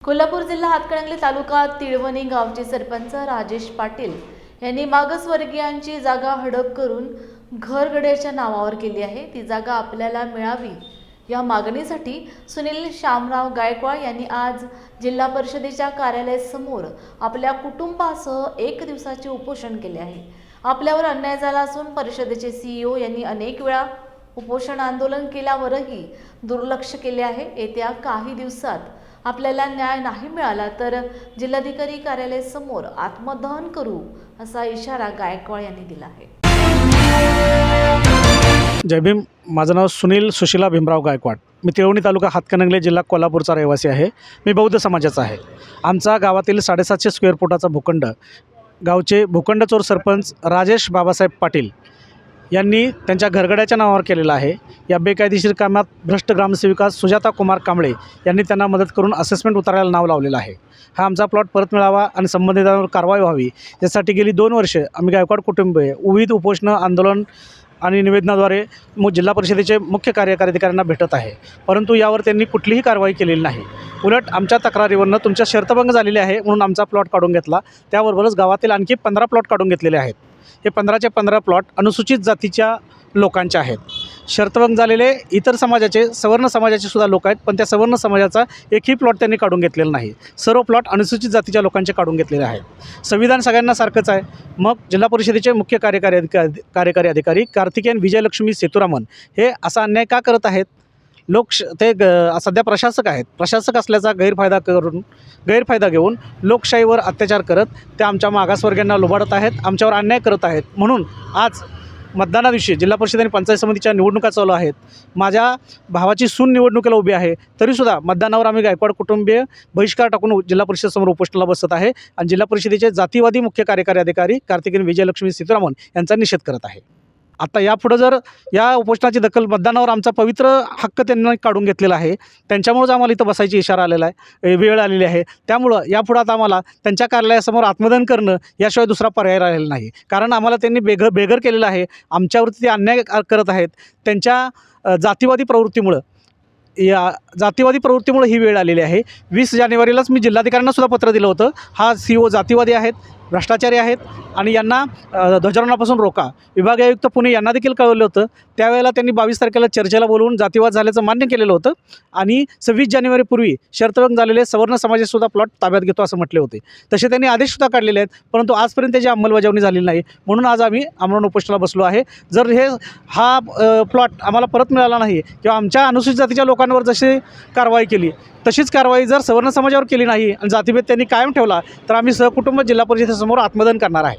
कोल्हापूर जिल्हा हातकणंगले तालुका तिळवणी गावचे सरपंच राजेश पाटील यांनी मागासवर्गीयांची जागा हडप करून घरगड्याच्या नावावर केली आहे। ती जागा आपल्याला मिळावी या मागणीसाठी सुनील शामराव गायकवाड यांनी आज जिल्हा परिषदेच्या कार्यालयासमोर आपल्या कुटुंबासह 1 दिवसाचे उपोषण केले आहे। आपल्यावर अन्याय झाला असून परिषदेचे सीईओ यांनी अनेक वेळा उपोषण आंदोलन केल्यावरही दुर्लक्ष केले आहे। येत्या काही दिवसात आपल्याला न्याय नाही मिळाला तर जिल्हाधिकारी कार्यालयासमोर आत्मदहन करू असा इशारा गायकवाड यांनी दिला आहे। जय भीम। माझं नाव सुनील सुशीला भीमराव गायकवाड। मी तिळवणी तालुका हातकणंगले जिल्हा कोल्हापूरचा रहिवासी आहे। मी बौद्ध समाजाचा आहे। आमचा गावातील 750 स्क्वेअर फुटाचा भूखंड गावचे भूखंडचोर सरपंच राजेश बाबासाहेब पाटील यांनी त्यांच्या घरगड्याच्या नावावर केलेला आहे। या बेकायदेशीर कामात भ्रष्ट ग्रामसेविका सुजाता कुमार कांबळे यांनी त्यांना मदत करून असेसमेंट उतारायला नाव लावलेलं आहे। हा आमचा प्लॉट परत मिळावा आणि संबंधितांवर कारवाई व्हावी यासाठी गेली 2 वर्षे आम्ही गायकवाड कुटुंबीय विविध उपोषणं आंदोलन आणि निवेदनाद्वारे जिल्हा परिषदेचे मुख्य कार्यकारी अधिकाऱ्यांना भेटत आहे, परंतु यावर त्यांनी कुठलीही कारवाई केलेली नाही। उलट आमच्या तक्रारीवरनं तुमच्या शर्तभंग झालेले आहे म्हणून आमचा प्लॉट काढून घेतला। त्याबरोबरच गावातील आणखी 15 प्लॉट काढून घेतलेले आहेत। हे 15चे 15 प्लॉट अनुसूचित जातीच्या लोकांचे आहेत। शर्तभंग झालेले इतर समाजाचे सवर्ण समाजाचे सुद्धा लोक आहेत, पण त्या सवर्ण समाजाचा एकही प्लॉट त्यांनी काढून घेतलेला नाही। सर्व प्लॉट अनुसूचित जातीच्या लोकांचे काढून घेतलेले आहेत। संविधान सगळ्यांना सारखंच आहे। मग जिल्हा परिषदेचे मुख्य कार्यकारी अधिकारी कार्तिकेयन विजयलक्ष्मी सेतुरामन हे असा अन्याय का करत आहेत? सध्या प्रशासक आहेत। प्रशासक असल्याचा गैरफायदा घेऊन लोकशाहीवर अत्याचार करत ते आमच्या मागासवर्गीयांना लुबाडत आहेत, आमच्यावर अन्याय करत आहेत। म्हणून आज मतदाना दिवशी जिल्हा परिषद आणि पंचायत समितीच्या निवडणुका चालू आहेत। माझ्या भावाची सून निवडणुकीला उभी आहे, तरीसुद्धा मतदानावर आम्ही गायकवाड कुटुंबीय बहिष्कार टाकून जिल्हा परिषदेसमोर उपोषणाला बसत आहे आणि जिल्हा परिषदेचे जातीवादी मुख्य कार्यकारी अधिकारी कार्तिकेयन विजयलक्ष्मी सेतुरामन यांचा निषेध करत आहे। आता यापुढं जर या उपोषणाची दखल मतदानावर आमचा पवित्र हक्क त्यांनी काढून घेतलेला आहे, त्यांच्यामुळेच आम्हाला इथं बसायची इशारा आलेला आहे, वेळ आलेली आहे। त्यामुळं यापुढं आता आम्हाला त्यांच्या कार्यालयासमोर आत्मदहन करणं याशिवाय दुसरा पर्याय राहिलेला नाही, कारण आम्हाला त्यांनी बेघर केलेलं आहे। आमच्यावरती ते अन्याय करत आहेत। त्यांच्या जातीवादी प्रवृत्तीमुळे ही वेळ आलेली आहे। 20 जानेवारीलाच मी जिल्हाधिकाऱ्यांना सुद्धा पत्र दिलं होतं। हा सीओ जातीवादी आहेत, भ्रष्टाचारी आहेत आणि यांना ध्वजारोहणापासून रोका। विभागीय आयुक्त पुणे यांना देखील कळवलं होतं। त्यावेळेला त्यांनी 22 तारखेला चर्चेला बोलवून जातीवाद झाल्याचं मान्य केलेलं होतं आणि 26 जानेवारीपूर्वी शर्तभंग झालेले सवर्ण समाजासुद्धा प्लॉट ताब्यात घेतो असं म्हटले होते। तसे त्यांनी आदेशसुद्धा काढलेले आहेत, परंतु आजपर्यंत त्याची अंमलबजावणी झालेली नाही। म्हणून आज आम्ही आमरण उपोषणाला बसलो आहे। जर हा प्लॉट आम्हाला परत मिळाला नाही किंवा आमच्या अनुसूचित जातीच्या लोकांवर जशी कारवाई केली तशीच कारवाई जर सवर्ण समाजावर केली नाही आणि जातीभेद त्यांनी कायम ठेवला तर आम्ही सहकुटुंब जिल्हा परिषदेसमोर आत्मदहन करणार आहे।